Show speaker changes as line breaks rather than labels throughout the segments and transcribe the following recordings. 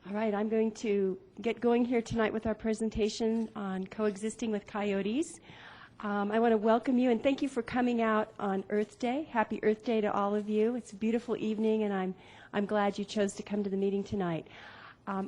All right, I'm going to get going here tonight with our presentation on coexisting with coyotes. I want to welcome you and thank you for coming out on Earth Day. Happy Earth Day to all of you. It's a beautiful evening, and I'm glad you chose to come to the meeting tonight.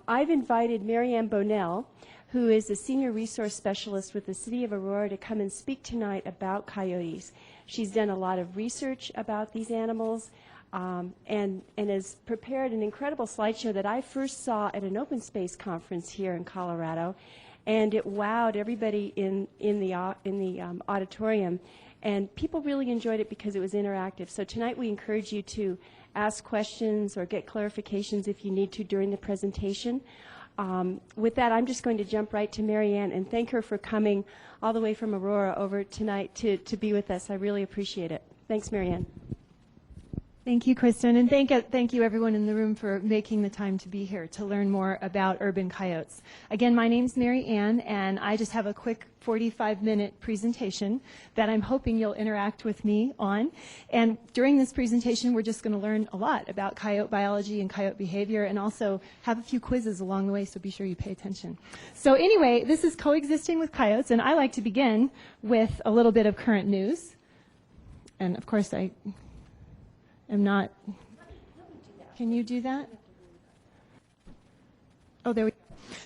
I've invited Bonnell, who is a senior resource specialist with the city of Aurora, to come and speak tonight about coyotes. She's done a lot of research about these animals. And has prepared an incredible slideshow that I first saw at an open space conference here in Colorado, and it wowed everybody in the auditorium, and people really enjoyed it because it was interactive. So tonight we encourage you to ask questions or get clarifications if you need to during the presentation. With that, I'm just going to jump right to Marianne and thank her for coming all the way from Aurora over tonight to be with us. I really appreciate it. Thanks, Marianne.
Thank you, Kristen, and thank you everyone in the room for making the time to be here to learn more about urban coyotes. Again, my name's Mary Ann, and I just have a quick 45-minute presentation that I'm hoping you'll interact with me on. And during this presentation, we're just going to learn a lot about coyote biology and coyote behavior, and also have a few quizzes along the way, so be sure you pay attention. So anyway, this is Coexisting with Coyotes, and I like to begin with a little bit of current news. And of course, I'm not. Can you do that? Oh, there we go.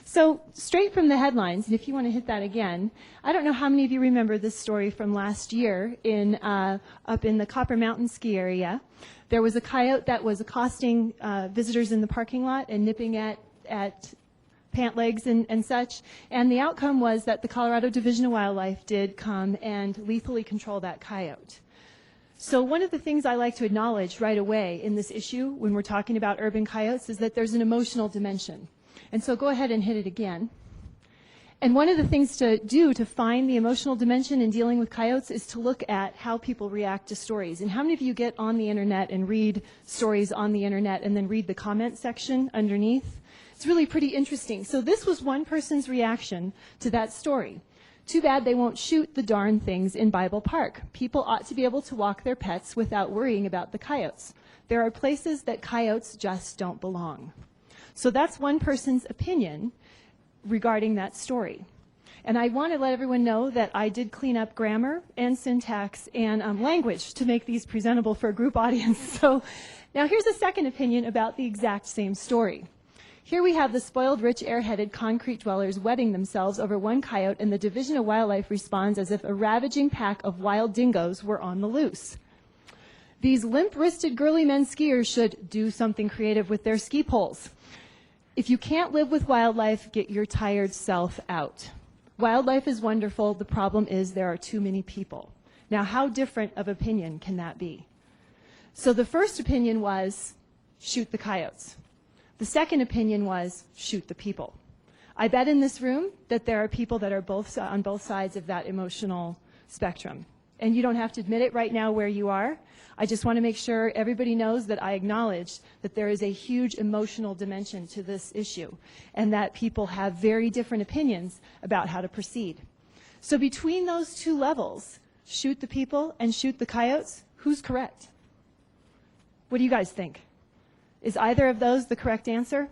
So straight from the headlines, and if you want to hit that again, I don't know how many of you remember this story from last year up in the Copper Mountain ski area. There was a coyote that was accosting visitors in the parking lot and nipping at pant legs and such. And the outcome was that the Colorado Division of Wildlife did come and lethally control that coyote. So one of the things I like to acknowledge right away in this issue when we're talking about urban coyotes is that there's an emotional dimension. And so go ahead and hit it again. And one of the things to do to find the emotional dimension in dealing with coyotes is to look at how people react to stories. And how many of you get on the internet and read stories on the internet and then read the comment section underneath? It's really pretty interesting. So this was one person's reaction to that story. Too bad they won't shoot the darn things in Bible Park. People ought to be able to walk their pets without worrying about the coyotes. There are places that coyotes just don't belong. So that's one person's opinion regarding that story. And I want to let everyone know that I did clean up grammar and syntax and language to make these presentable for a group audience. So now here's a second opinion about the exact same story. Here we have the spoiled, rich, airheaded concrete dwellers wetting themselves over one coyote, and the Division of Wildlife responds as if a ravaging pack of wild dingoes were on the loose. These limp-wristed girly men skiers should do something creative with their ski poles. If you can't live with wildlife, get your tired self out. Wildlife is wonderful. The problem is there are too many people. Now, how different of opinion can that be? So the first opinion was, shoot the coyotes. The second opinion was, shoot the people. I bet in this room that there are people that are on both sides of that emotional spectrum. And you don't have to admit it right now where you are. I just want to make sure everybody knows that I acknowledge that there is a huge emotional dimension to this issue, and that people have very different opinions about how to proceed. So between those two levels, shoot the people and shoot the coyotes, who's correct? What do you guys think? Is either of those the correct answer?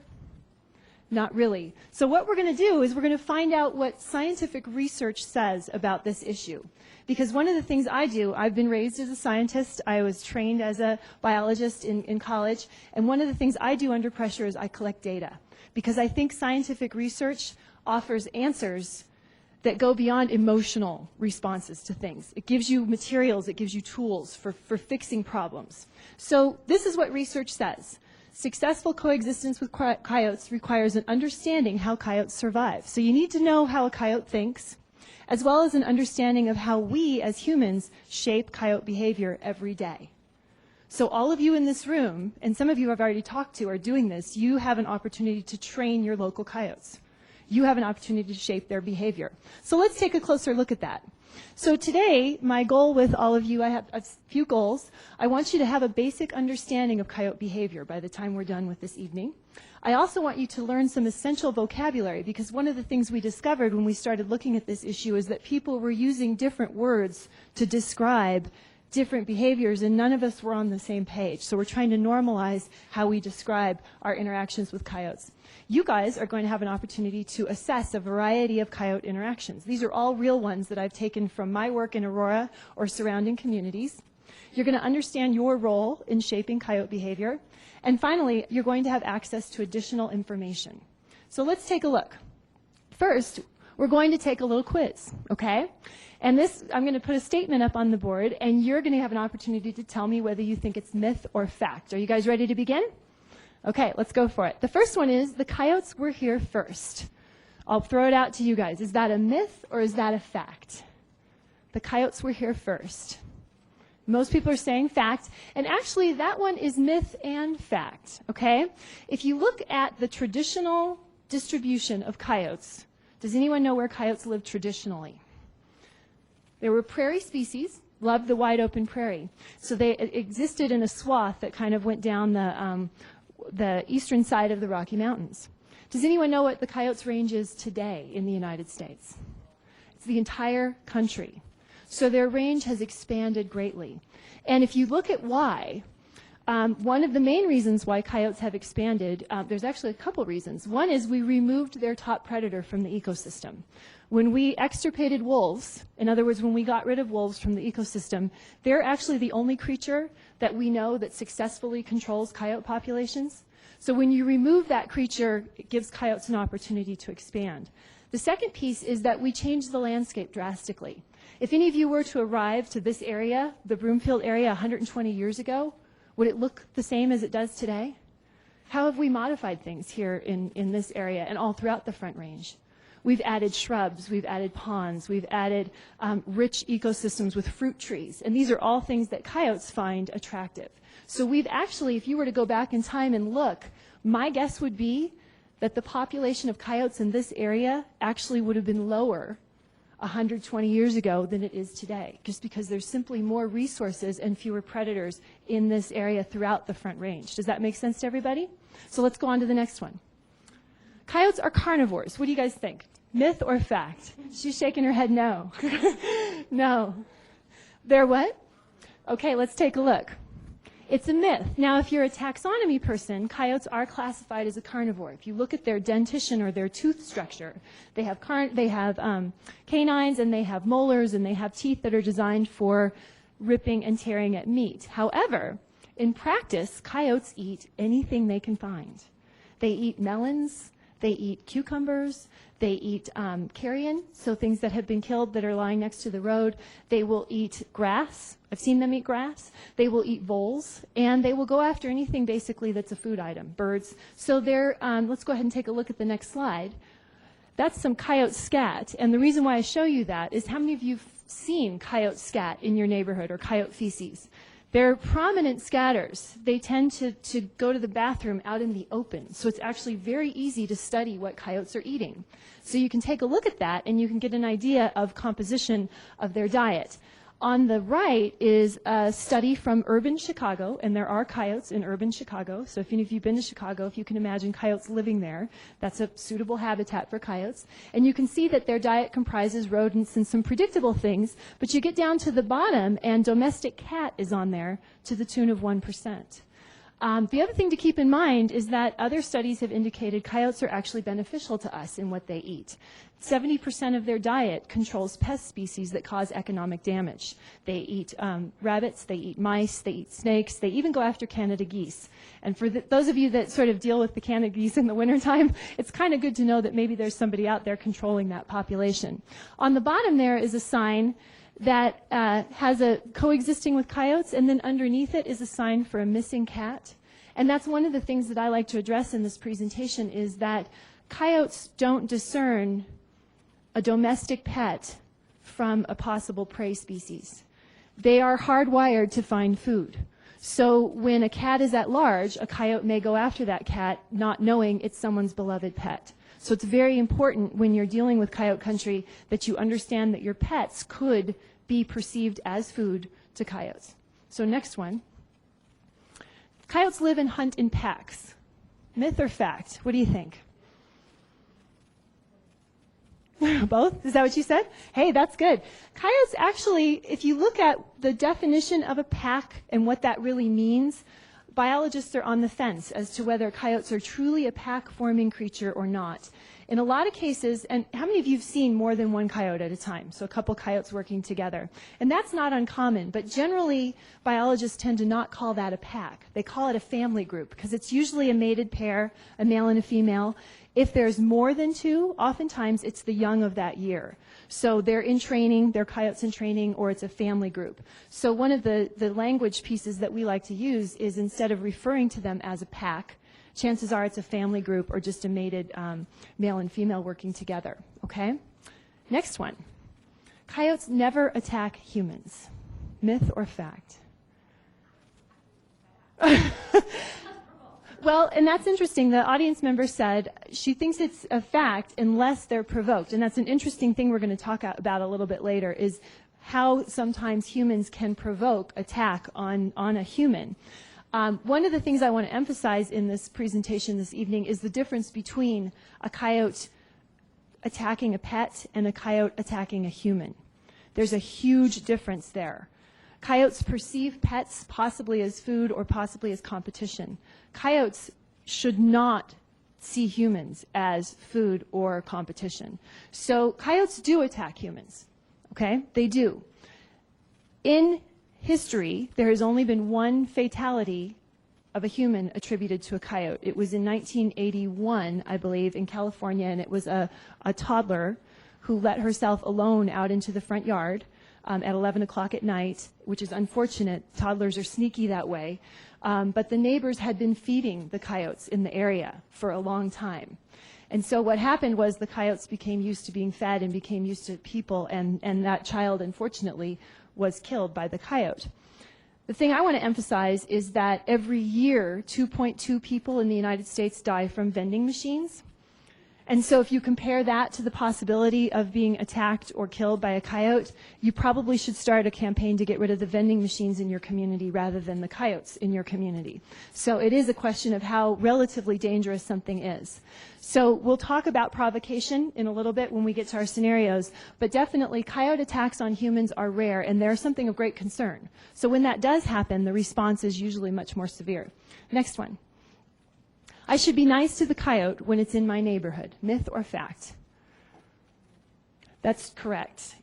Not really. So what we're going to do is we're going to find out what scientific research says about this issue. Because one of the things I do, I've been raised as a scientist, I was trained as a biologist in college, and one of the things I do under pressure is I collect data. Because I think scientific research offers answers that go beyond emotional responses to things. It gives you materials, it gives you tools for fixing problems. So this is what research says. Successful coexistence with coyotes requires an understanding how coyotes survive. So you need to know how a coyote thinks, as well as an understanding of how we as humans shape coyote behavior every day. So all of you in this room, and some of you I've already talked to are doing this, you have an opportunity to train your local coyotes. You have an opportunity to shape their behavior. So let's take a closer look at that. So today, my goal with all of you, I have a few goals. I want you to have a basic understanding of coyote behavior by the time we're done with this evening. I also want you to learn some essential vocabulary, because one of the things we discovered when we started looking at this issue is that people were using different words to describe different behaviors, and none of us were on the same page. So we're trying to normalize how we describe our interactions with coyotes. You guys are going to have an opportunity to assess a variety of coyote interactions. These are all real ones that I've taken from my work in Aurora or surrounding communities. You're going to understand your role in shaping coyote behavior. And finally, you're going to have access to additional information. So let's take a look. First, we're going to take a little quiz, okay? And this, I'm going to put a statement up on the board, and you're going to have an opportunity to tell me whether you think it's myth or fact. Are you guys ready to begin? Okay, let's go for it. The first one is, the coyotes were here first. I'll throw it out to you guys. Is that a myth or is that a fact? The coyotes were here first. Most people are saying fact, and actually that one is myth and fact, okay? If you look at the traditional distribution of coyotes, does anyone know where coyotes lived traditionally? They were prairie species, loved the wide open prairie. So they existed in a swath that kind of went down the eastern side of the Rocky Mountains. Does anyone know what the coyotes' range is today in the United States? It's the entire country. So their range has expanded greatly. And if you look at why, one of the main reasons why coyotes have expanded, there's actually a couple reasons. One is we removed their top predator from the ecosystem. When we extirpated wolves, in other words, when we got rid of wolves from the ecosystem, they're actually the only creature that we know that successfully controls coyote populations. So when you remove that creature, it gives coyotes an opportunity to expand. The second piece is that we changed the landscape drastically. If any of you were to arrive to this area, the Broomfield area, 120 years ago, would it look the same as it does today? How have we modified things here in this area and all throughout the Front Range? We've added shrubs, we've added ponds, we've added rich ecosystems with fruit trees, and these are all things that coyotes find attractive. So we've actually, if you were to go back in time and look, my guess would be that the population of coyotes in this area actually would have been lower 120 years ago than it is today, just because there's simply more resources and fewer predators in this area throughout the Front Range. Does that make sense to everybody? So let's go on to the next one. Coyotes are carnivores. What do you guys think? Myth or fact? She's shaking her head no. No. They're what? Okay, let's take a look. It's a myth. Now, if you're a taxonomy person, coyotes are classified as a carnivore. If you look at their dentition or their tooth structure, they have canines and they have molars and they have teeth that are designed for ripping and tearing at meat. However, in practice, coyotes eat anything they can find. They eat melons, they eat cucumbers, they eat carrion, so things that have been killed that are lying next to the road. They will eat grass. I've seen them eat grass. They will eat voles, and they will go after anything basically that's a food item, birds. So they're, let's go ahead and take a look at the next slide. That's some coyote scat, and the reason why I show you that is how many of you have seen coyote scat in your neighborhood or coyote feces? They're prominent scatters. They tend to go to the bathroom out in the open. So it's actually very easy to study what coyotes are eating. So you can take a look at that and you can get an idea of composition of their diet. On the right is a study from urban Chicago, and there are coyotes in urban Chicago. So if any of you have been to Chicago, if you can imagine coyotes living there, that's a suitable habitat for coyotes. And you can see that their diet comprises rodents and some predictable things, but you get down to the bottom and domestic cat is on there to the tune of 1%. The other thing to keep in mind is that other studies have indicated coyotes are actually beneficial to us in what they eat. 70% of their diet controls pest species that cause economic damage. They eat rabbits, they eat mice, they eat snakes, they even go after Canada geese. And for those of you that sort of deal with the Canada geese in the wintertime, it's kind of good to know that maybe there's somebody out there controlling that population. On the bottom there is a sign that has a coexisting with coyotes, and then underneath it is a sign for a missing cat. And that's one of the things that I like to address in this presentation is that coyotes don't discern a domestic pet from a possible prey species. They are hardwired to find food. So when a cat is at large, a coyote may go after that cat not knowing it's someone's beloved pet. So it's very important when you're dealing with coyote country that you understand that your pets could be perceived as food to coyotes. So next one. Coyotes live and hunt in packs. Myth or fact? What do you think? Both? Is that what you said? Hey, that's good. Coyotes actually, if you look at the definition of a pack and what that really means, biologists are on the fence as to whether coyotes are truly a pack-forming creature or not. In a lot of cases, and how many of you have seen more than one coyote at a time? So a couple coyotes working together. And that's not uncommon, but generally biologists tend to not call that a pack. They call it a family group because it's usually a mated pair, a male and a female. If there's more than two, oftentimes it's the young of that year. So they're in training, they're coyotes in training, or it's a family group. So one of the language pieces that we like to use is instead of referring to them as a pack, chances are it's a family group or just a mated male and female working together, okay? Next one. Coyotes never attack humans. Myth or fact? Well, and that's interesting. The audience member said she thinks it's a fact unless they're provoked. And that's an interesting thing we're going to talk about a little bit later is how sometimes humans can provoke attack on a human. One of the things I want to emphasize in this presentation this evening is the difference between a coyote attacking a pet and a coyote attacking a human. There's a huge difference there. Coyotes perceive pets possibly as food or possibly as competition. Coyotes should not see humans as food or competition. So coyotes do attack humans, okay? They do. In history, there has only been one fatality of a human attributed to a coyote. It was in 1981, I believe, in California, and it was a toddler who let herself alone out into the front yard at 11 o'clock at night, which is unfortunate. Toddlers are sneaky that way. But the neighbors had been feeding the coyotes in the area for a long time. And so what happened was the coyotes became used to being fed and became used to people, and that child, unfortunately, was killed by the coyote. The thing I want to emphasize is that every year, 2.2 people in the United States die from vending machines. And so if you compare that to the possibility of being attacked or killed by a coyote, you probably should start a campaign to get rid of the vending machines in your community rather than the coyotes in your community. So it is a question of how relatively dangerous something is. So we'll talk about provocation in a little bit when we get to our scenarios, but definitely coyote attacks on humans are rare and they're something of great concern. So when that does happen, the response is usually much more severe. Next one. I should be nice to the coyote when it's in my neighborhood. Myth or fact? That's correct.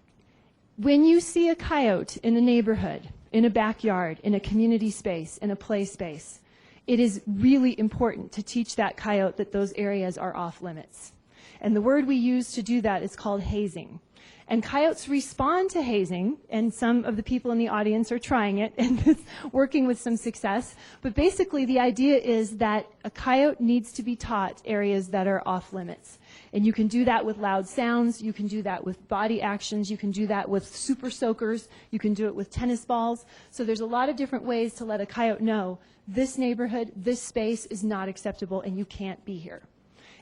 When you see a coyote in a neighborhood, in a backyard, in a community space, in a play space, it is really important to teach that coyote that those areas are off limits. And the word we use to do that is called hazing. And coyotes respond to hazing, and some of the people in the audience are trying it and it's working with some success. But basically the idea is that a coyote needs to be taught areas that are off limits. And you can do that with loud sounds, you can do that with body actions, you can do that with super soakers, you can do it with tennis balls. So there's a lot of different ways to let a coyote know this neighborhood, this space is not acceptable and you can't be here.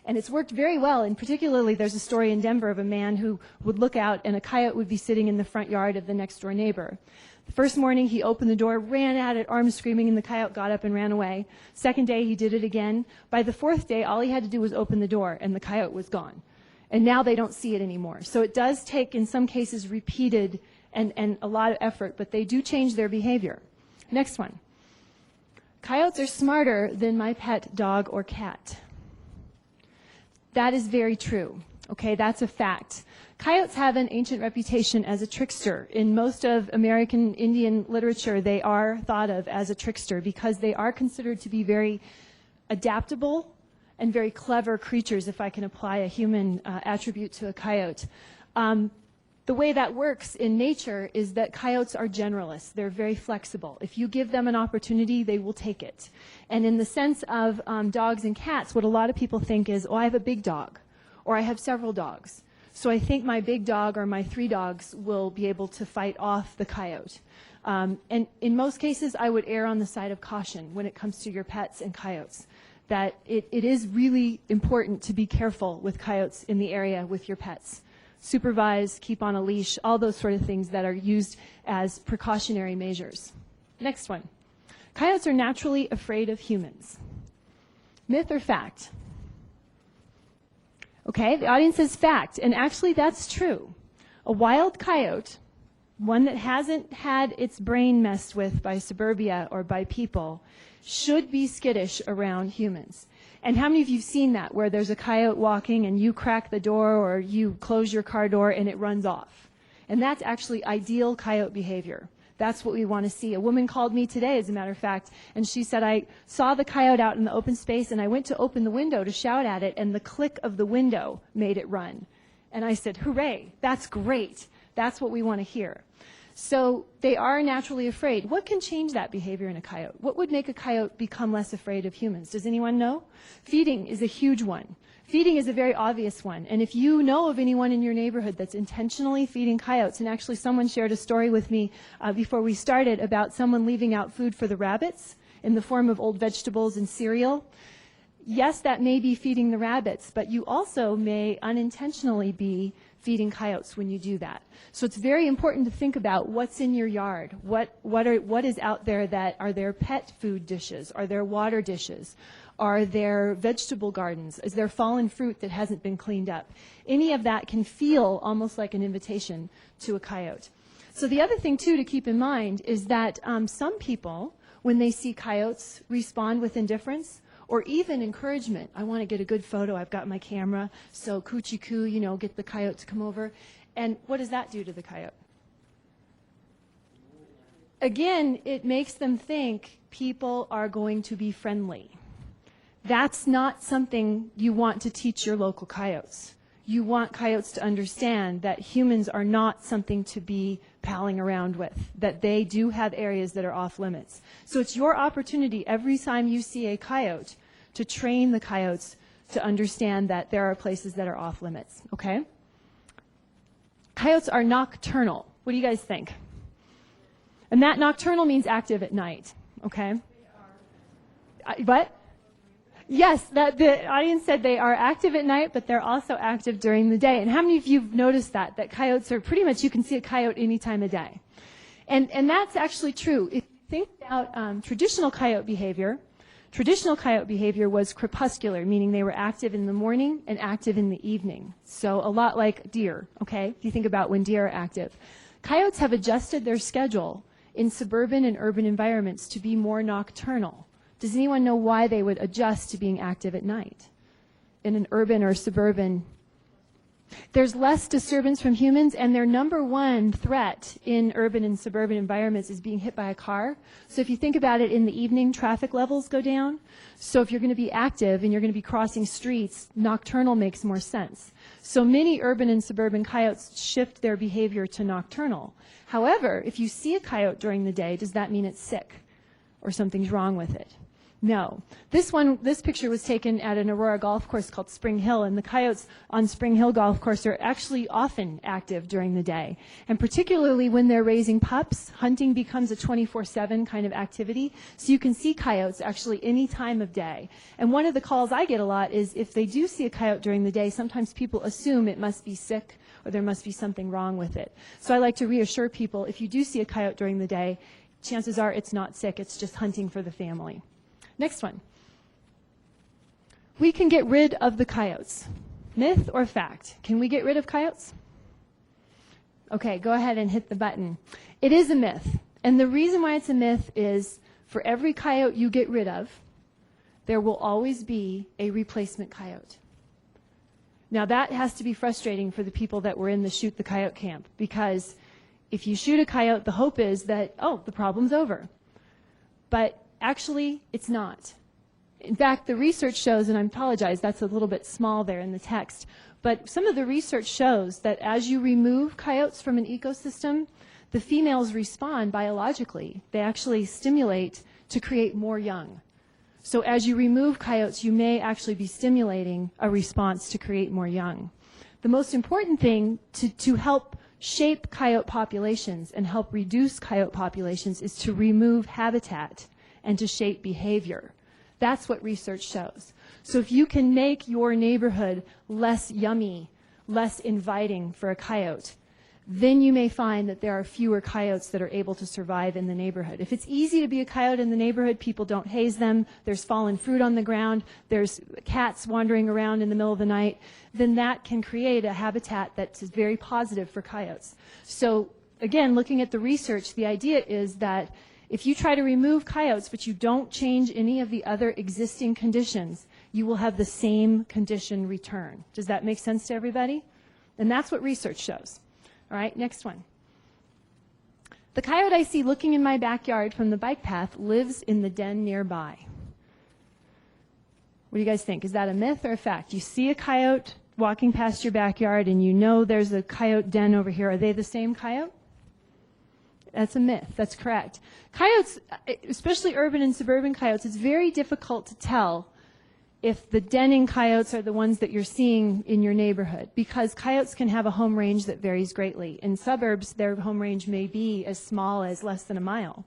And it's worked very well, and particularly there's a story in Denver of a man who would look out and a coyote would be sitting in the front yard of the next door neighbor. The first morning he opened the door, ran at it, arms screaming, and the coyote got up and ran away. Second day he did it again. By the fourth day, all he had to do was open the door and the coyote was gone. And now they don't see it anymore. So it does take, in some cases, repeated and a lot of effort, but they do change their behavior. Next one. Coyotes are smarter than my pet dog or cat. That is very true. Okay, that's a fact. Coyotes have an ancient reputation as a trickster. In most of American Indian literature, they are thought of as a trickster because they are considered to be very adaptable and very clever creatures, if I can apply a human attribute to a coyote. The way that works in nature is that coyotes are generalists. They're very flexible. If you give them an opportunity, they will take it. And in the sense of dogs and cats, what a lot of people think is, oh, I have a big dog, or I have several dogs. So I think my big dog or my 3 dogs will be able to fight off the coyote. And in most cases, I would err on the side of caution when it comes to your pets and coyotes. That it is really important to be careful with coyotes in the area with your pets. Supervise, keep on a leash, all those sort of things that are used as precautionary measures. Next one. Coyotes are naturally afraid of humans. Myth or fact? Okay, the audience says fact, and actually that's true. A wild coyote, one that hasn't had its brain messed with by suburbia or by people, should be skittish around humans. And how many of you have seen that, where there's a coyote walking and you crack the door or you close your car door and it runs off? And that's actually ideal coyote behavior. That's what we want to see. A woman called me today, as a matter of fact, and she said, I saw the coyote out in the open space, and I went to open the window to shout at it, and the click of the window made it run. And I said, hooray, that's great. That's what we want to hear. So they are naturally afraid. What can change that behavior in a coyote? What would make a coyote become less afraid of humans? Does anyone know? Feeding is a huge one. Feeding is a very obvious one. And if you know of anyone in your neighborhood that's intentionally feeding coyotes, and actually someone shared a story with me before we started about someone leaving out food for the rabbits in the form of old vegetables and cereal. Yes, that may be feeding the rabbits, but you also may unintentionally be feeding coyotes when you do that. So it's very important to think about what's in your yard. What is out there that are there pet food dishes? Are there water dishes? Are there vegetable gardens? Is there fallen fruit that hasn't been cleaned up? Any of that can feel almost like an invitation to a coyote. So the other thing, too, to keep in mind is that some people, when they see coyotes, respond with indifference or even encouragement. I want to get a good photo. I've got my camera. So coochie coo, get the coyote to come over. And what does that do to the coyote? Again, it makes them think people are going to be friendly. That's not something you want to teach your local coyotes. You want coyotes to understand that humans are not something to be palling around with, that they do have areas that are off limits. So it's your opportunity every time you see a coyote to train the coyotes to understand that there are places that are off limits, okay? Coyotes are nocturnal. What do you guys think? And that nocturnal means active at night, okay? What? Yes, that the audience said they are active at night, but they're also active during the day. And how many of you have noticed that coyotes are pretty much, you can see a coyote any time of day. And that's actually true. If you think about traditional coyote behavior was crepuscular, meaning they were active in the morning and active in the evening. So a lot like deer, okay, if you think about when deer are active. Coyotes have adjusted their schedule in suburban and urban environments to be more nocturnal. Does anyone know why they would adjust to being active at night in an urban or suburban? There's less disturbance from humans, and their number one threat in urban and suburban environments is being hit by a car. So if you think about it, in the evening, traffic levels go down. So if you're going to be active and you're going to be crossing streets, nocturnal makes more sense. So many urban and suburban coyotes shift their behavior to nocturnal. However, if you see a coyote during the day, does that mean it's sick or something's wrong with it? No. This picture was taken at an Aurora golf course called Spring Hill, and the coyotes on Spring Hill golf course are actually often active during the day. And particularly when they're raising pups, hunting becomes a 24/7 kind of activity. So you can see coyotes actually any time of day. And one of the calls I get a lot is if they do see a coyote during the day, sometimes people assume it must be sick or there must be something wrong with it. So I like to reassure people, if you do see a coyote during the day, chances are it's not sick, it's just hunting for the family. Next one. We can get rid of the coyotes. Myth or fact? Can we get rid of coyotes? Okay, go ahead and hit the button. It is a myth. And the reason why it's a myth is for every coyote you get rid of, there will always be a replacement coyote. Now that has to be frustrating for the people that were in the shoot the coyote camp, because if you shoot a coyote, the hope is that, oh, the problem's over. But actually, it's not. In fact, the research shows, and I apologize, that's a little bit small there in the text, but some of the research shows that as you remove coyotes from an ecosystem, the females respond biologically. They actually stimulate to create more young. So as you remove coyotes, you may actually be stimulating a response to create more young. The most important thing to help shape coyote populations and help reduce coyote populations is to remove habitat and to shape behavior. That's what research shows. So if you can make your neighborhood less yummy, less inviting for a coyote, then you may find that there are fewer coyotes that are able to survive in the neighborhood. If it's easy to be a coyote in the neighborhood, people don't haze them, there's fallen fruit on the ground, there's cats wandering around in the middle of the night, then that can create a habitat that's very positive for coyotes. So again, looking at the research, the idea is that if you try to remove coyotes but you don't change any of the other existing conditions, you will have the same condition return. Does that make sense to everybody? And that's what research shows. All right, next one. The coyote I see looking in my backyard from the bike path lives in the den nearby. What do you guys think? Is that a myth or a fact? You see a coyote walking past your backyard and you know there's a coyote den over here. Are they the same coyote? That's a myth. That's correct. Coyotes, especially urban and suburban coyotes, it's very difficult to tell if the denning coyotes are the ones that you're seeing in your neighborhood, because coyotes can have a home range that varies greatly. In suburbs, their home range may be as small as less than a mile.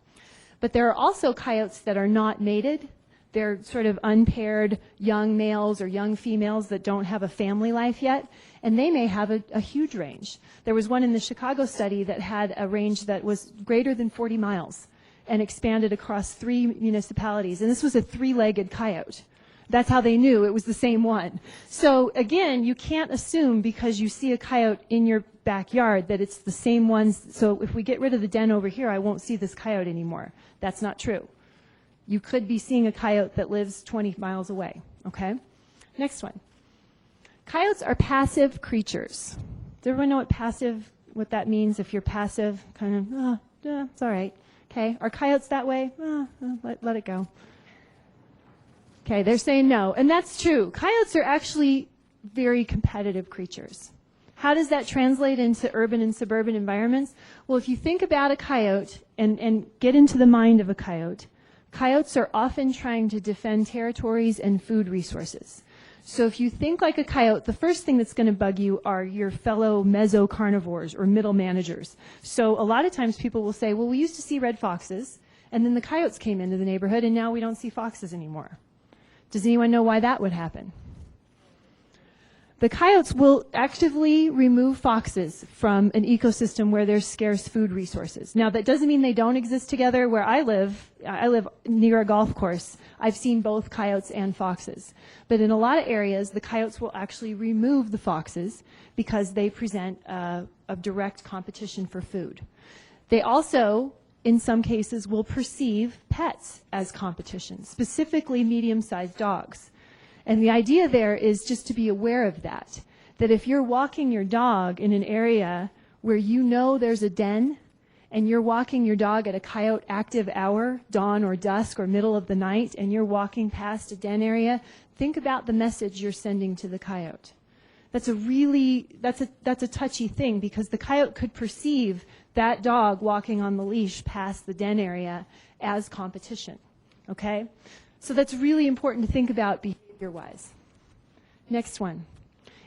But there are also coyotes that are not mated. They're sort of unpaired young males or young females that don't have a family life yet, and they may have a huge range. There was one in the Chicago study that had a range that was greater than 40 miles and expanded across 3 municipalities, and this was a 3-legged coyote. That's how they knew it was the same one. So again, you can't assume because you see a coyote in your backyard that it's the same ones. So if we get rid of the den over here, I won't see this coyote anymore. That's not true. You could be seeing a coyote that lives 20 miles away. Okay? Next one. Coyotes are passive creatures. Does everyone know what that means? If you're passive, kind of, it's all right. Okay? Are coyotes that way? Let it go. Okay, they're saying no. And that's true. Coyotes are actually very competitive creatures. How does that translate into urban and suburban environments? Well, if you think about a coyote and get into the mind of a coyote, coyotes are often trying to defend territories and food resources. So if you think like a coyote, the first thing that's going to bug you are your fellow mesocarnivores or middle managers. So a lot of times people will say, well, we used to see red foxes, and then the coyotes came into the neighborhood, and now we don't see foxes anymore. Does anyone know why that would happen? The coyotes will actively remove foxes from an ecosystem where there's scarce food resources. Now, that doesn't mean they don't exist together. Where I live near a golf course. I've seen both coyotes and foxes. But in a lot of areas, the coyotes will actually remove the foxes because they present a direct competition for food. They also, in some cases, will perceive pets as competition, specifically medium-sized dogs. And the idea there is just to be aware of that if you're walking your dog in an area where you know there's a den and you're walking your dog at a coyote active hour, dawn or dusk or middle of the night, and you're walking past a den area, think about the message you're sending to the coyote. That's a touchy thing, because the coyote could perceive that dog walking on the leash past the den area as competition. Okay? So that's really important to think about behavior-wise. Next one.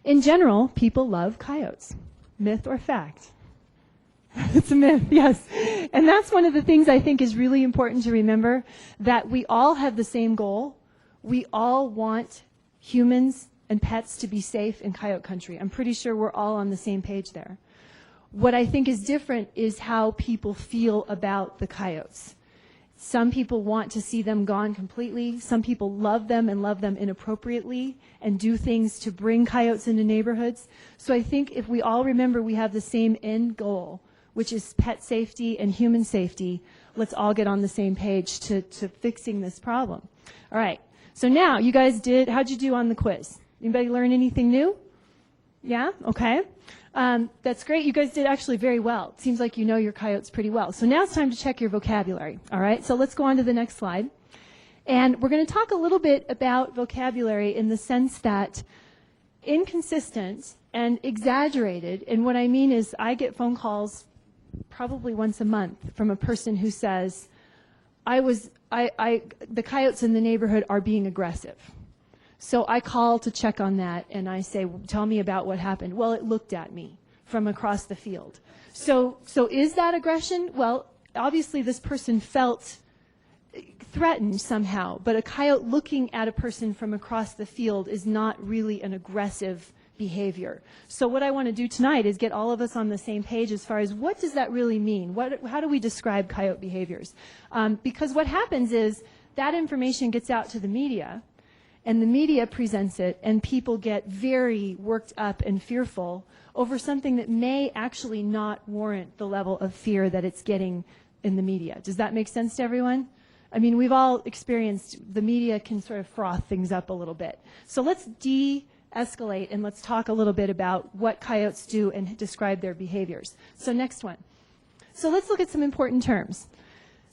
In general, people love coyotes. Myth or fact? It's a myth, yes. And that's one of the things I think is really important to remember, that we all have the same goal. We all want humans and pets to be safe in coyote country. I'm pretty sure we're all on the same page there. What I think is different is how people feel about the coyotes. Some people want to see them gone completely. Some people love them and love them inappropriately and do things to bring coyotes into neighborhoods. So I think if we all remember we have the same end goal, which is pet safety and human safety, let's all get on the same page to fixing this problem. All right. So now, you guys how'd you do on the quiz? Anybody learn anything new? Yeah? Okay. That's great. You guys did actually very well. It seems like you know your coyotes pretty well. So now it's time to check your vocabulary. All right. So let's go on to the next slide. And we're going to talk a little bit about vocabulary in the sense that inconsistent and exaggerated, and what I mean is I get phone calls probably once a month from a person who says, the coyotes in the neighborhood are being aggressive. So I call to check on that, and I say, tell me about what happened. Well, it looked at me from across the field. So is that aggression? Well, obviously this person felt threatened somehow, but a coyote looking at a person from across the field is not really an aggressive behavior. So what I want to do tonight is get all of us on the same page as far as what does that really mean? How do we describe coyote behaviors? Because what happens is that information gets out to the media, and the media presents it, and people get very worked up and fearful over something that may actually not warrant the level of fear that it's getting in the media. Does that make sense to everyone? I mean, we've all experienced the media can sort of froth things up a little bit. So let's de-escalate and let's talk a little bit about what coyotes do and describe their behaviors. So next one. So let's look at some important terms.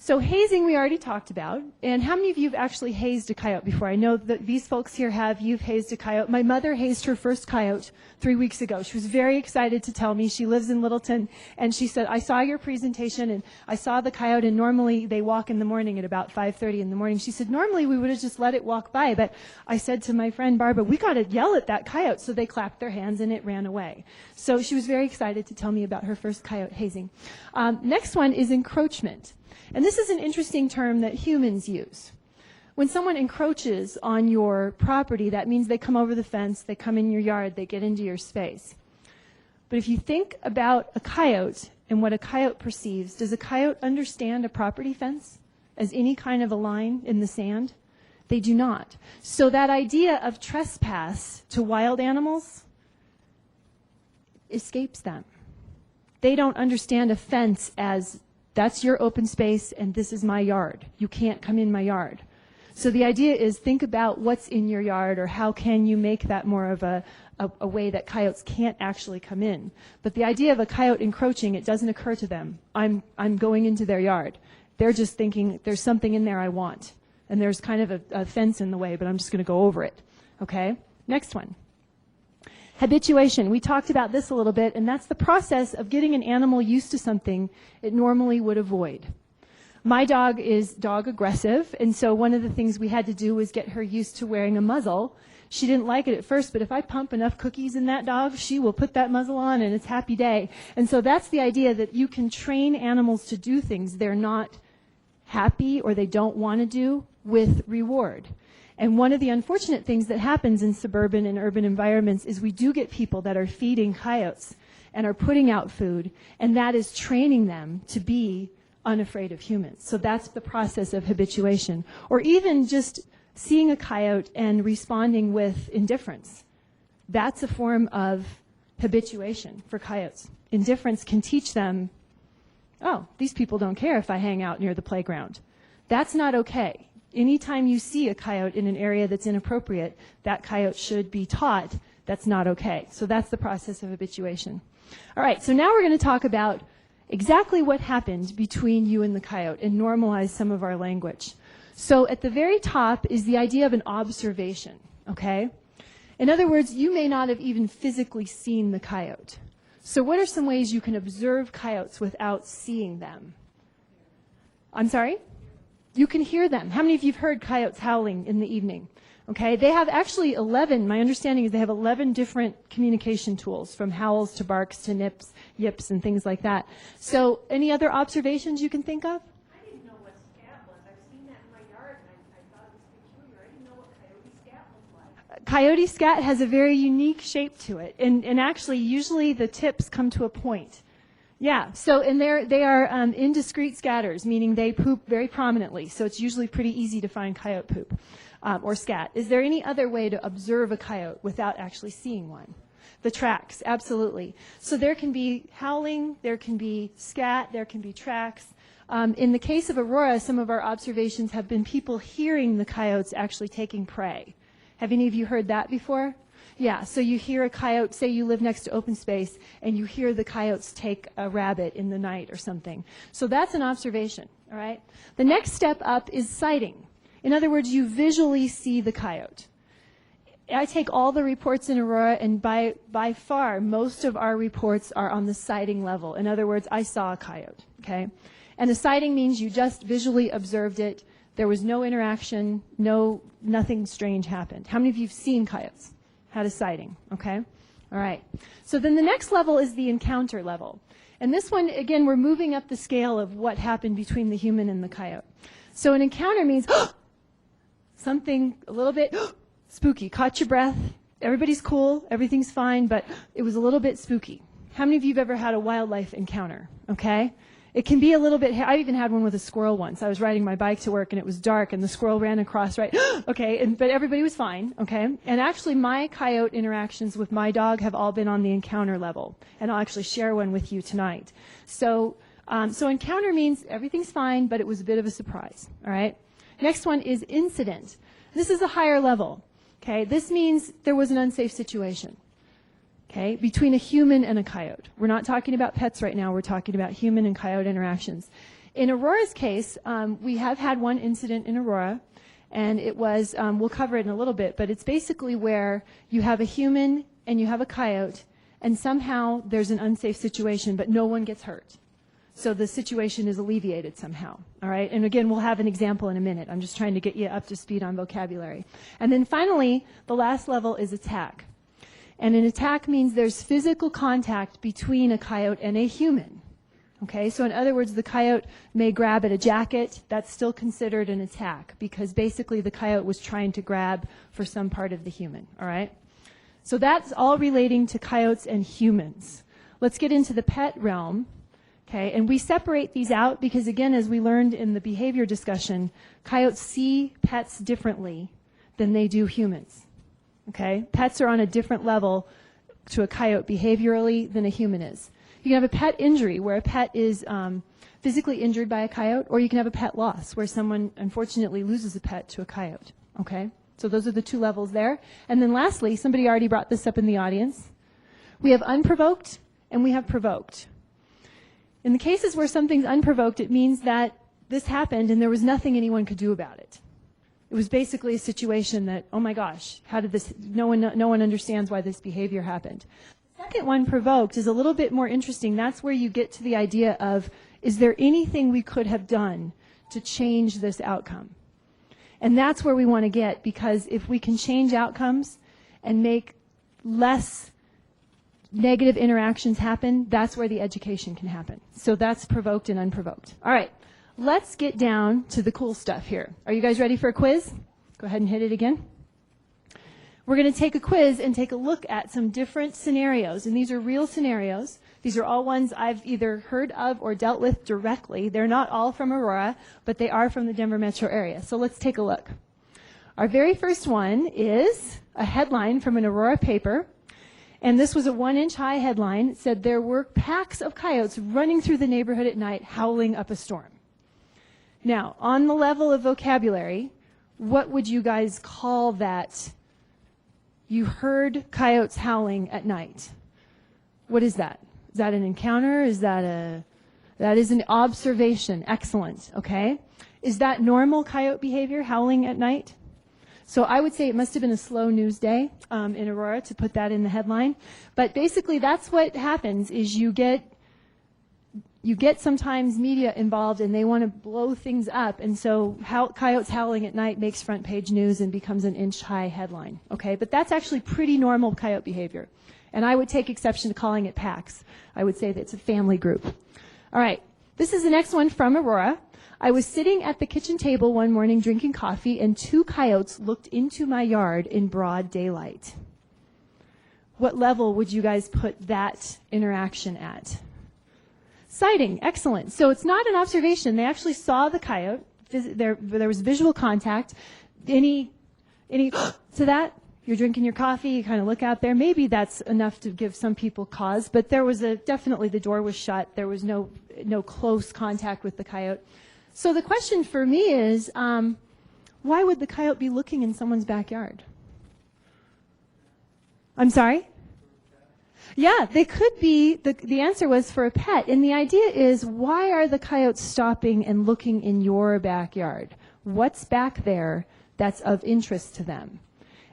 So hazing we already talked about. And how many of you have actually hazed a coyote before? I know that these folks here have. You've hazed a coyote. My mother hazed her first coyote 3 weeks ago. She was very excited to tell me. She lives in Littleton. And she said, I saw your presentation and I saw the coyote, and normally they walk in the morning at about 5:30 in the morning. She said, normally we would have just let it walk by. But I said to my friend Barbara, we got to yell at that coyote. So they clapped their hands and it ran away. So she was very excited to tell me about her first coyote hazing. Next one is encroachment. And this is an interesting term that humans use. When someone encroaches on your property, that means they come over the fence, they come in your yard, they get into your space. But if you think about a coyote and what a coyote perceives, does a coyote understand a property fence as any kind of a line in the sand? They do not. So that idea of trespass to wild animals escapes them. They don't understand a fence as that's your open space and this is my yard. You can't come in my yard. So the idea is think about what's in your yard, or how can you make that more of a way that coyotes can't actually come in. But the idea of a coyote encroaching, it doesn't occur to them. I'm going into their yard. They're just thinking there's something in there I want. And there's kind of a fence in the way, but I'm just going to go over it. Okay? Next one. Habituation. We talked about this a little bit, and that's the process of getting an animal used to something it normally would avoid. My dog is dog aggressive, and so one of the things we had to do was get her used to wearing a muzzle. She didn't like it at first, but if I pump enough cookies in that dog, she will put that muzzle on, and it's happy day. And so that's the idea, that you can train animals to do things they're not happy or they don't want to do with reward. And one of the unfortunate things that happens in suburban and urban environments is we do get people that are feeding coyotes and are putting out food, and that is training them to be unafraid of humans. So that's the process of habituation. Or even just seeing a coyote and responding with indifference. That's a form of habituation for coyotes. Indifference can teach them, oh, these people don't care if I hang out near the playground. That's not okay. Anytime you see a coyote in an area that's inappropriate, that coyote should be taught that's not okay. So that's the process of habituation. All right, so now we're going to talk about exactly what happened between you and the coyote and normalize some of our language. So at the very top is the idea of an observation, okay? In other words, you may not have even physically seen the coyote. So what are some ways you can observe coyotes without seeing them? I'm sorry? You can hear them. How many of you have heard coyotes howling in the evening? Okay, they have actually 11, my understanding is they have 11 different communication tools, from howls to barks to nips, yips, and things like that. So any other observations you can think of?
I didn't know what scat was. I've seen that in my yard, and I thought it was peculiar. I didn't know what coyote scat looked like.
Coyote scat has a very unique shape to it, and actually usually the tips come to a point. Yeah, so and they are indiscrete scatters, meaning they poop very prominently. So it's usually pretty easy to find coyote poop or scat. Is there any other way to observe a coyote without actually seeing one? The tracks, absolutely. So there can be howling, there can be scat, there can be tracks. In the case of Aurora, some of our observations have been people hearing the coyotes actually taking prey. Have any of you heard that before? Yeah, so you hear a coyote, say you live next to open space, and you hear the coyotes take a rabbit in the night or something. So that's an observation, all right? The next step up is sighting. In other words, you visually see the coyote. I take all the reports in Aurora, and by far, most of our reports are on the sighting level. In other words, I saw a coyote, okay? And a sighting means you just visually observed it. There was no interaction, nothing strange happened. How many of you have seen coyotes? Had a sighting, okay? All right. So then the next level is the encounter level. And this one, again, we're moving up the scale of what happened between the human and the coyote. So an encounter means something a little bit spooky, caught your breath, everybody's cool, everything's fine, but it was a little bit spooky. How many of you have ever had a wildlife encounter? Okay? It can be a little bit, I even had one with a squirrel once. I was riding my bike to work and it was dark and the squirrel ran across, right? Okay, but everybody was fine, okay? And actually my coyote interactions with my dog have all been on the encounter level. And I'll actually share one with you tonight. So encounter means everything's fine, but it was a bit of a surprise, all right? Next one is incident. This is a higher level, okay? This means there was an unsafe situation. Okay, between a human and a coyote. We're not talking about pets right now. We're talking about human and coyote interactions. In Aurora's case, we have had one incident in Aurora, and it was, we'll cover it in a little bit, but it's basically where you have a human and you have a coyote, and somehow there's an unsafe situation, but no one gets hurt. So the situation is alleviated somehow, all right? And again, we'll have an example in a minute. I'm just trying to get you up to speed on vocabulary. And then finally, the last level is attack. And an attack means there's physical contact between a coyote and a human. Okay, so in other words, the coyote may grab at a jacket. That's still considered an attack because basically the coyote was trying to grab for some part of the human, all right? So that's all relating to coyotes and humans. Let's get into the pet realm, okay? And we separate these out because, again, as we learned in the behavior discussion, coyotes see pets differently than they do humans. Okay? Pets are on a different level to a coyote behaviorally than a human is. You can have a pet injury where a pet is physically injured by a coyote, or you can have a pet loss where someone unfortunately loses a pet to a coyote. Okay? So those are the two levels there. And then lastly, somebody already brought this up in the audience. We have unprovoked and we have provoked. In the cases where something's unprovoked, it means that this happened and there was nothing anyone could do about it. It was basically a situation that, oh my gosh, how did this, no one understands why this behavior happened. The second one, provoked, is a little bit more interesting. That's where you get to the idea of, is there anything we could have done to change this outcome? And that's where we want to get, because if we can change outcomes and make less negative interactions happen, that's where the education can happen. So that's provoked and unprovoked. All right. Let's get down to the cool stuff here. Are you guys ready for a quiz? Go ahead and hit it again. We're going to take a quiz and take a look at some different scenarios. And these are real scenarios. These are all ones I've either heard of or dealt with directly. They're not all from Aurora, but they are from the Denver metro area. So let's take a look. Our very first one is a headline from an Aurora paper. And this was a 1-inch high headline. It said, there were packs of coyotes running through the neighborhood at night, howling up a storm. Now, on the level of vocabulary, what would you guys call that? You heard coyotes howling at night. What is that? Is that an encounter? That is an observation. Excellent. Okay. Is that normal coyote behavior, howling at night? So I would say it must have been a slow news day in Aurora to put that in the headline. But basically, that's what happens is you get sometimes media involved and they want to blow things up. And so coyotes howling at night makes front page news and becomes an inch-high headline. Okay, but that's actually pretty normal coyote behavior. And I would take exception to calling it packs. I would say that it's a family group. All right, this is the next one from Aurora. I was sitting at the kitchen table one morning drinking coffee and 2 coyotes looked into my yard in broad daylight. What level would you guys put that interaction at? Sighting, excellent. So it's not an observation. They actually saw the coyote. There was visual contact. Any to that? You're drinking your coffee, you kind of look out there. Maybe that's enough to give some people cause, but there was definitely the door was shut. There was no close contact with the coyote. So the question for me is, why would the coyote be looking in someone's backyard? I'm sorry? Yeah, they could be. The answer was for a pet. And the idea is, why are the coyotes stopping and looking in your backyard? What's back there that's of interest to them?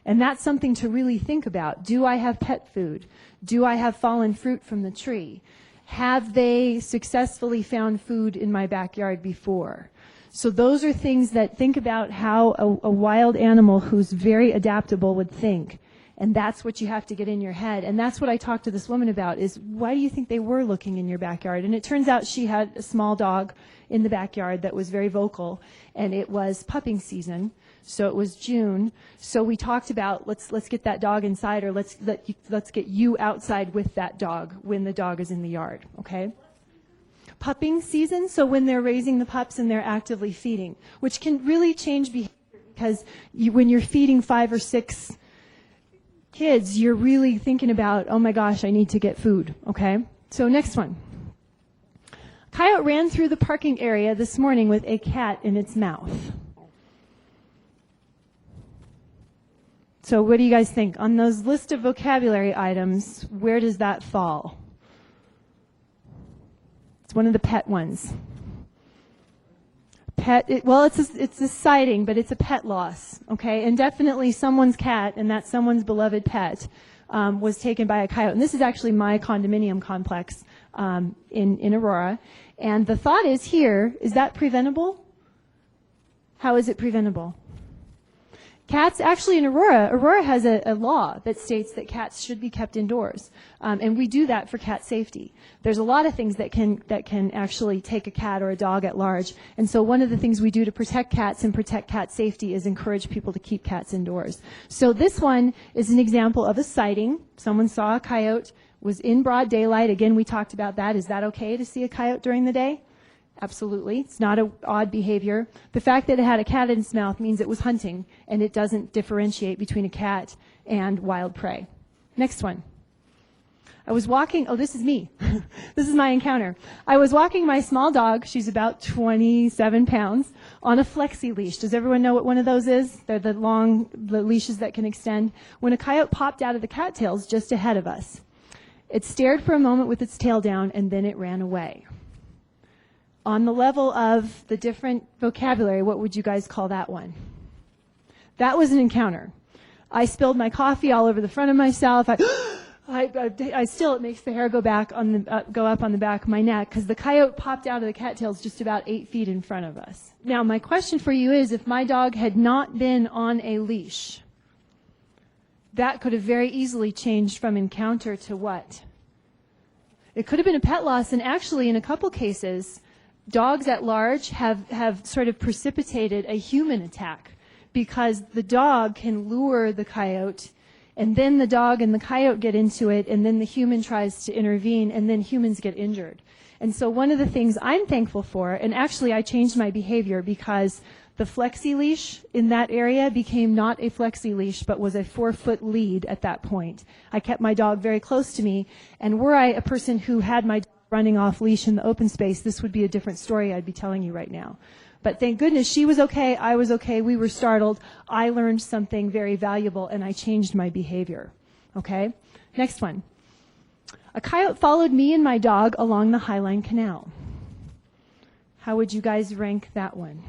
And that's something to really think about. Do I have pet food? Do I have fallen fruit from the tree? Have they successfully found food in my backyard before? So those are things that think about how a wild animal who's very adaptable would think. And that's what you have to get in your head. And that's what I talked to this woman about is, why do you think they were looking in your backyard? And it turns out she had a small dog in the backyard that was very vocal, and it was pupping season. So it was June. So we talked about let's get that dog inside, or let's get you outside with that dog when the dog is in the yard, okay? Pupping season, so when they're raising the pups and they're actively feeding, which can really change behavior because when you're feeding 5 or 6 kids, you're really thinking about, oh my gosh, I need to get food, okay? So next one. Coyote ran through the parking area this morning with a cat in its mouth. So what do you guys think? On those list of vocabulary items, where does that fall? It's one of the pet ones. It's a sighting, but it's a pet loss, okay? And definitely someone's cat, and that's someone's beloved pet, was taken by a coyote. And this is actually my condominium complex in Aurora. And the thought is here, is that preventable? How is it preventable? Cats, actually in Aurora has a law that states that cats should be kept indoors. And we do that for cat safety. There's a lot of things that can actually take a cat or a dog at large. And so one of the things we do to protect cats and protect cat safety is encourage people to keep cats indoors. So this one is an example of a sighting. Someone saw a coyote, was in broad daylight. Again, we talked about that. Is that okay to see a coyote during the day? Absolutely. It's not an odd behavior. The fact that it had a cat in its mouth means it was hunting, and it doesn't differentiate between a cat and wild prey. Next one. I was walking, this is me. This is my encounter. I was walking my small dog, she's about 27 pounds, on a flexi leash. Does everyone know what one of those is? They're the leashes that can extend. When a coyote popped out of the cattails just ahead of us. It stared for a moment with its tail down, and then it ran away. On the level of the different vocabulary, what would you guys call that one? That was an encounter. I spilled my coffee all over the front of myself. I still, it makes the hair go up on the back of my neck because the coyote popped out of the cattails just about 8 feet in front of us. Now, my question for you is, if my dog had not been on a leash, that could have very easily changed from encounter to what? It could have been a pet loss, and actually, in a couple cases, dogs at large have sort of precipitated a human attack because the dog can lure the coyote, and then the dog and the coyote get into it, and then the human tries to intervene, and then humans get injured. And so one of the things I'm thankful for, and actually I changed my behavior because the flexi leash in that area became not a flexi leash, but was a 4-foot lead at that point. I kept my dog very close to me, and were I a person who had my dog running off leash in the open space, this would be a different story I'd be telling you right now. But thank goodness she was okay, I was okay, we were startled. I learned something very valuable, and I changed my behavior. Okay? Next one. A coyote followed me and my dog along the Highline Canal. How would you guys rank that one?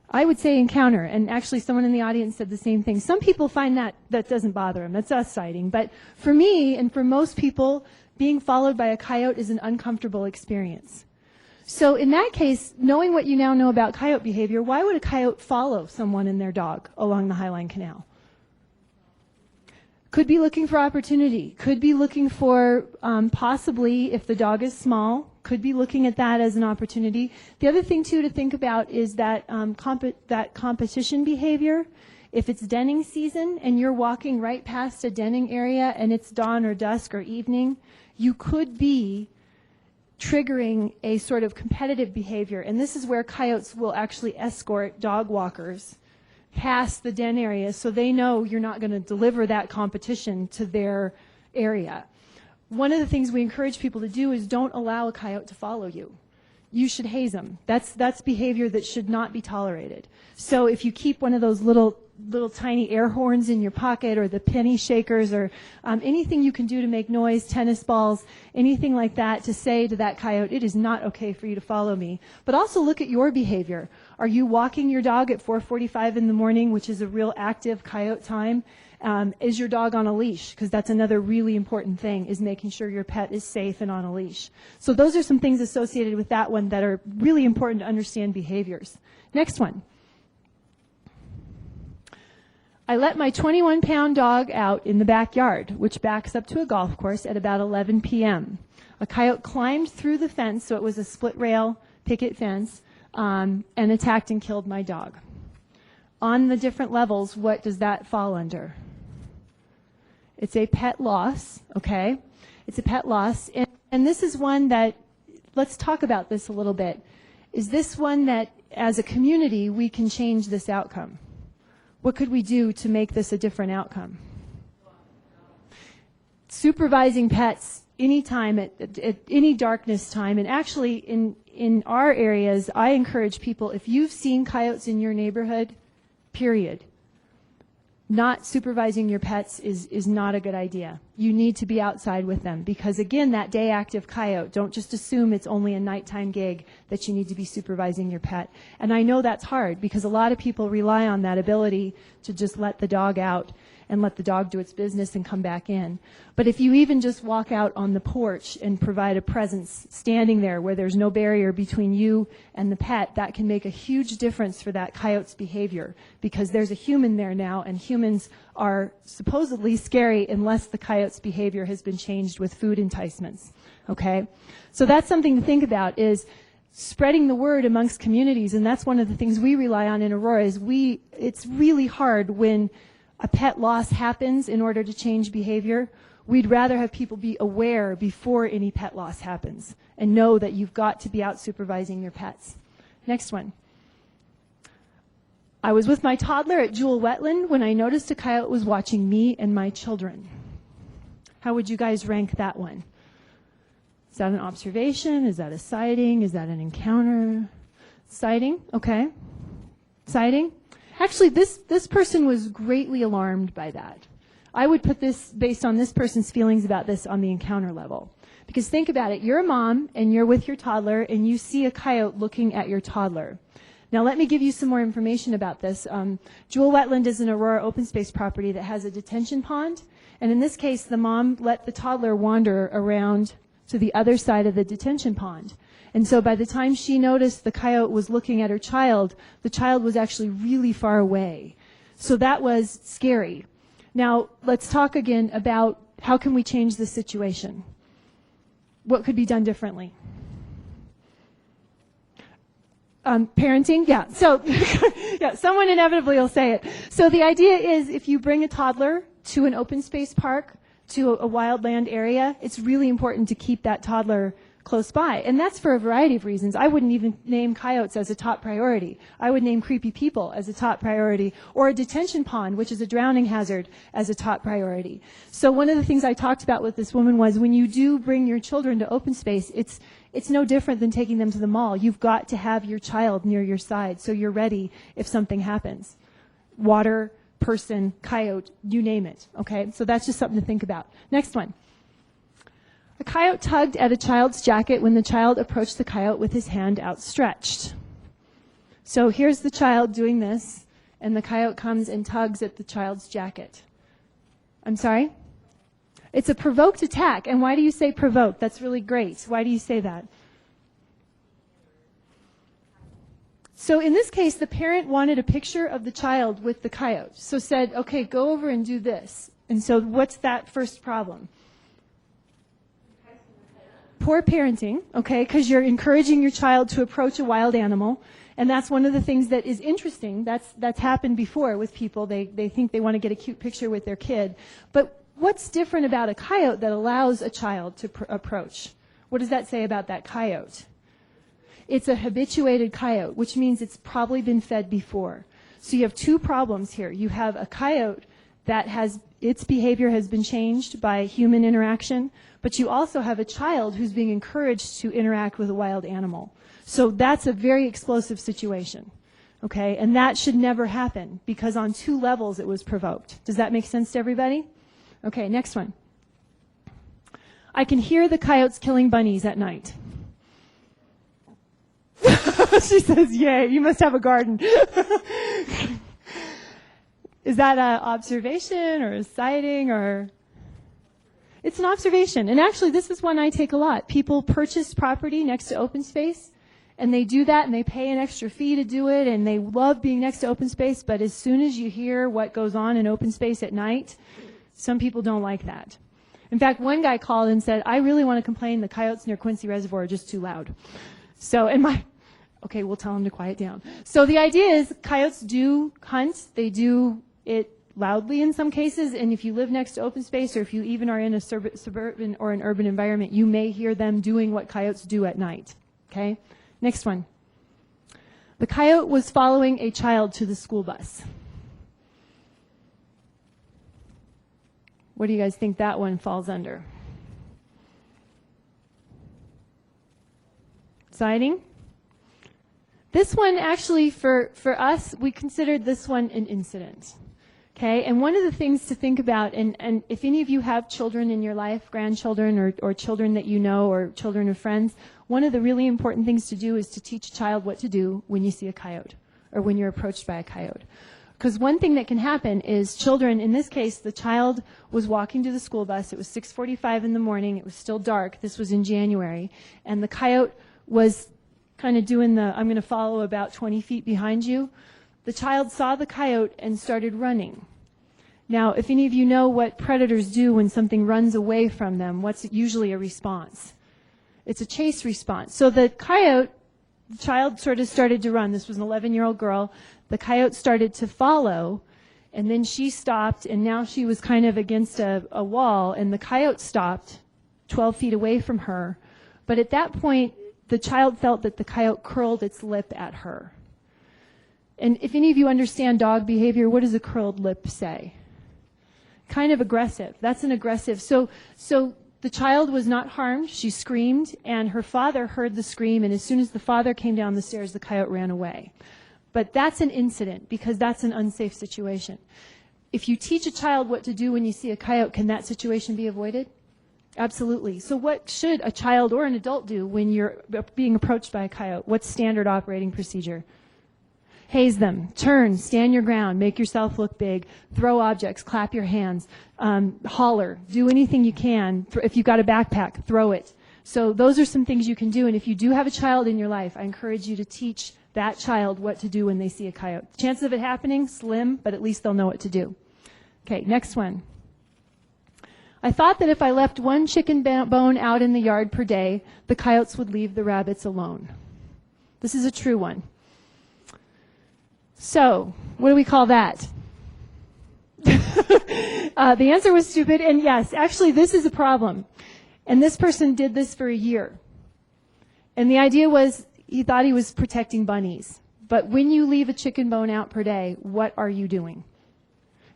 I would say encounter, and actually someone in the audience said the same thing. Some people find that doesn't bother them. That's us sighting. But for me, and for most people, being followed by a coyote is an uncomfortable experience. So in that case, knowing what you now know about coyote behavior, why would a coyote follow someone and their dog along the Highline Canal? Could be looking for opportunity. Could be looking for, possibly, if the dog is small, could be looking at that as an opportunity. The other thing, too, to think about is that that competition behavior. If it's denning season and you're walking right past a denning area and it's dawn or dusk or evening, you could be triggering a sort of competitive behavior. And this is where coyotes will actually escort dog walkers past the den area so they know you're not going to deliver that competition to their area. One of the things we encourage people to do is don't allow a coyote to follow you. You should haze them. That's behavior that should not be tolerated. So if you keep one of those little tiny air horns in your pocket, or the penny shakers, or anything you can do to make noise, tennis balls, anything like that, to say to that coyote, it is not okay for you to follow me. But also look at your behavior. Are you walking your dog at 4:45 in the morning, which is a real active coyote time? Is your dog on a leash? Because that's another really important thing, is making sure your pet is safe and on a leash. So those are some things associated with that one that are really important to understand behaviors. Next one. I let my 21-pound dog out in the backyard, which backs up to a golf course, at about 11 p.m. A coyote climbed through the fence, so it was a split rail picket fence, and attacked and killed my dog. on the different levels, what does that fall under? It's a pet loss, okay? It's a pet loss. And this is one that, let's talk about this a little bit. Is this one that, as a community, we can change this outcome? What could we do to make this a different outcome? Supervising pets anytime at any darkness time. And actually, in our areas, I encourage people, if you've seen coyotes in your neighborhood, period, not supervising your pets is not a good idea. You need to be outside with them because, again, that day active coyote, don't just assume it's only a nighttime gig that you need to be supervising your pet. And I know that's hard because a lot of people rely on that ability to just let the dog out and let the dog do its business and come back in. But if you even just walk out on the porch and provide a presence standing there where there's no barrier between you and the pet, that can make a huge difference for that coyote's behavior because there's a human there now, and humans are supposedly scary unless the coyote's behavior has been changed with food enticements. Okay? So that's something to think about, is spreading the word amongst communities, and that's one of the things we rely on in Aurora. It's really hard when a pet loss happens in order to change behavior. We'd rather have people be aware before any pet loss happens and know that you've got to be out supervising your pets. Next one. I was with my toddler at Jewel Wetland when I noticed a coyote was watching me and my children. How would you guys rank that one? Is that an observation? Is that a sighting? Is that an encounter? Sighting, okay. Sighting. Actually, this person was greatly alarmed by that. I would put this, based on this person's feelings about this, on the encounter level. Because think about it. You're a mom, and you're with your toddler, and you see a coyote looking at your toddler. Now, let me give you some more information about this. Jewel Wetland is an Aurora open space property that has a detention pond. And in this case, the mom let the toddler wander around to the other side of the detention pond. And so by the time she noticed the coyote was looking at her child, the child was actually really far away. So that was scary. Now, let's talk again about how can we change this situation? What could be done differently? Parenting? Yeah. So, yeah, someone inevitably will say it. So the idea is if you bring a toddler to an open space park, to a wildland area, it's really important to keep that toddler close by. And that's for a variety of reasons. I wouldn't even name coyotes as a top priority. I would name creepy people as a top priority, or a detention pond, which is a drowning hazard, as a top priority. So one of the things I talked about with this woman was when you do bring your children to open space, it's no different than taking them to the mall. You've got to have your child near your side so you're ready if something happens. Water, person, coyote, you name it. Okay? So that's just something to think about. Next one. A coyote tugged at a child's jacket when the child approached the coyote with his hand outstretched. So here's the child doing this, and the coyote comes and tugs at the child's jacket. I'm sorry? It's a provoked attack. And why do you say provoked? That's really great. Why do you say that? So in this case, the parent wanted a picture of the child with the coyote. So said, okay, go over and do this. And so what's that first problem? Poor parenting, okay, because you're encouraging your child to approach a wild animal. And that's one of the things that is interesting. That's happened before with people. They think they want to get a cute picture with their kid. But what's different about a coyote that allows a child to approach? What does that say about that coyote? It's a habituated coyote, which means it's probably been fed before. So you have two problems here. You have a coyote that its behavior has been changed by human interaction, but you also have a child who's being encouraged to interact with a wild animal. So that's a very explosive situation, okay? And that should never happen because on two levels it was provoked. Does that make sense to everybody? Okay, next one. I can hear the coyotes killing bunnies at night. She says, yay, you must have a garden. Is that an observation or a sighting or? It's an observation. And actually, this is one I take a lot. People purchase property next to open space, and they do that, and they pay an extra fee to do it, and they love being next to open space, but as soon as you hear what goes on in open space at night, some people don't like that. In fact, one guy called and said, I really want to complain the coyotes near Quincy Reservoir are just too loud. So, and Okay, we'll tell them to quiet down. So the idea is coyotes do hunt. They do it loudly in some cases, and if you live next to open space or if you even are in a suburban or an urban environment, you may hear them doing what coyotes do at night. Okay? Next one. The coyote was following a child to the school bus. What do you guys think that one falls under? Sighting? This one actually, for us, we considered this one an incident. Okay, and one of the things to think about, and if any of you have children in your life, grandchildren or children that you know or children of friends, one of the really important things to do is to teach a child what to do when you see a coyote or when you're approached by a coyote. Because one thing that can happen is children, in this case, the child was walking to the school bus. It was 6:45 in the morning. It was still dark. This was in January. And the coyote was kind of doing the, I'm going to follow about 20 feet behind you. The child saw the coyote and started running. Now, if any of you know what predators do when something runs away from them, what's usually a response? It's a chase response. So the coyote, the child sort of started to run. This was an 11-year-old girl. The coyote started to follow, and then she stopped, and now she was kind of against a wall, and the coyote stopped 12 feet away from her. But at that point, the child felt that the coyote curled its lip at her. And if any of you understand dog behavior, what does a curled lip say? Kind of aggressive. That's an aggressive. So the child was not harmed. She screamed, and her father heard the scream, and as soon as the father came down the stairs, the coyote ran away. But that's an incident because that's an unsafe situation. If you teach a child what to do when you see a coyote, can that situation be avoided? Absolutely. So what should a child or an adult do when you're being approached by a coyote? What's standard operating procedure? Haze them, turn, stand your ground, make yourself look big, throw objects, clap your hands, holler, do anything you can. If you've got a backpack, throw it. So those are some things you can do. And if you do have a child in your life, I encourage you to teach that child what to do when they see a coyote. The chances of it happening, slim, but at least they'll know what to do. Okay, next one. I thought that if I left one chicken bone out in the yard per day, the coyotes would leave the rabbits alone. This is a true one. So, what do we call that? The answer was stupid, and yes, actually this is a problem. And this person did this for a year. And the idea was he thought he was protecting bunnies. But when you leave a chicken bone out per day, what are you doing?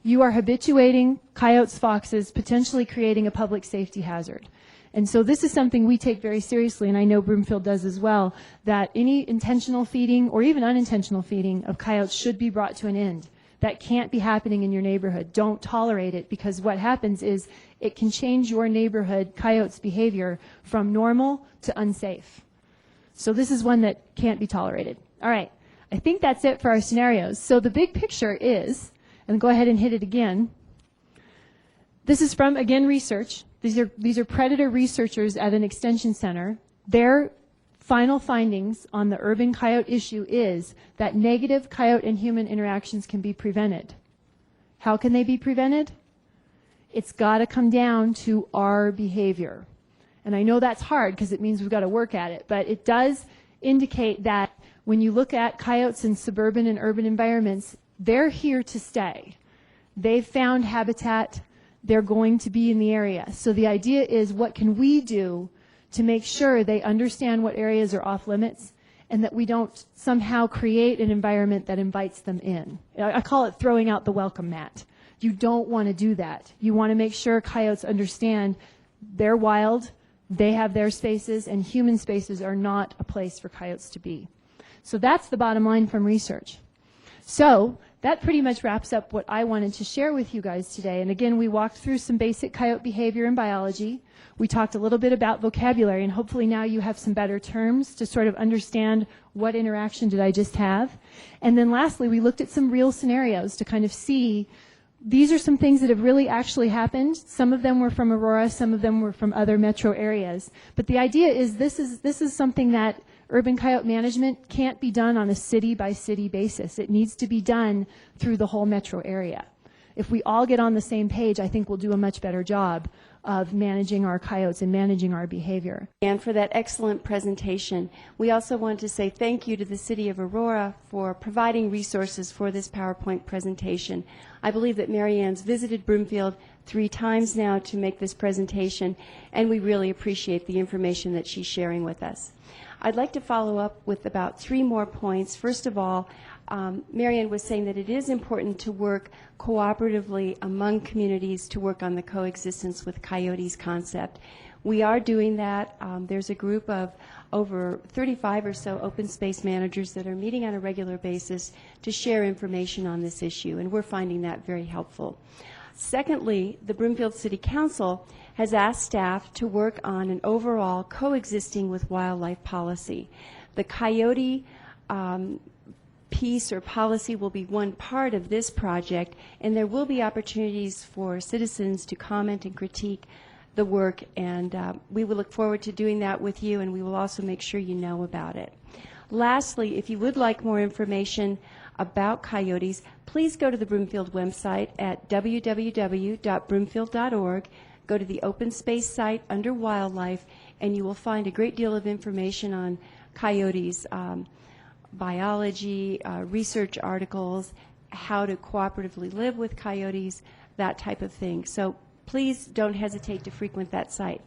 You are habituating coyotes, foxes, potentially creating a public safety hazard. And so this is something we take very seriously, and I know Broomfield does as well, that any intentional feeding or even unintentional feeding of coyotes should be brought to an end. That can't be happening in your neighborhood. Don't tolerate it, because what happens is it can change your neighborhood coyotes' behavior from normal to unsafe. So this is one that can't be tolerated. All right, I think that's it for our scenarios. So the big picture is, and go ahead and hit it again. This is from, again, research. These are predator researchers at an extension center. Their final findings on the urban coyote issue is that negative coyote and human interactions can be prevented. How can they be prevented? It's got to come down to our behavior. And I know that's hard because it means we've got to work at it, but it does indicate that when you look at coyotes in suburban and urban environments, they're here to stay. They've found habitat. They're going to be in the area. So the idea is, what can we do to make sure they understand what areas are off limits and that we don't somehow create an environment that invites them in? I call it throwing out the welcome mat. You don't want to do that. You want to make sure coyotes understand they're wild, they have their spaces, and human spaces are not a place for coyotes to be. So that's the bottom line from research. So that pretty much wraps up what I wanted to share with you guys today. And again, we walked through some basic coyote behavior and biology. We talked a little bit about vocabulary, and hopefully now you have some better terms to sort of understand what interaction did I just have. And then lastly, we looked at some real scenarios to kind of see these are some things that have really actually happened. Some of them were from Aurora, some of them were from other metro areas. But the idea is this is something that urban coyote management can't be done on a city-by-city basis. It needs to be done through the whole metro area. If we all get on the same page, I think we'll do a much better job of managing our coyotes and managing our behavior.
And for that excellent presentation. We also want to say thank you to the City of Aurora for providing resources for this PowerPoint presentation. I believe that Mary Ann's visited Broomfield 3 times now to make this presentation, and we really appreciate the information that she's sharing with us. I'd like to follow up with about 3 more points. First of all, Mary Ann was saying that it is important to work cooperatively among communities to work on the coexistence with coyotes concept. We are doing that. There's a group of over 35 or so open space managers that are meeting on a regular basis to share information on this issue, and we're finding that very helpful. Secondly, the Broomfield City Council has asked staff to work on an overall coexisting with wildlife policy. The coyote piece or policy will be one part of this project, and there will be opportunities for citizens to comment and critique the work, and we will look forward to doing that with you, and we will also make sure you know about it. Lastly, if you would like more information about coyotes, please go to the Broomfield website at www.broomfield.org. Go to the open space site under wildlife, and you will find a great deal of information on coyotes, biology, research articles, how to cooperatively live with coyotes, that type of thing. So please don't hesitate to frequent that site.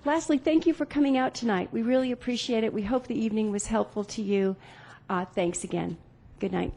Lastly, thank you for coming out tonight. We really appreciate it. We hope the evening was helpful to you. Thanks again. Good night.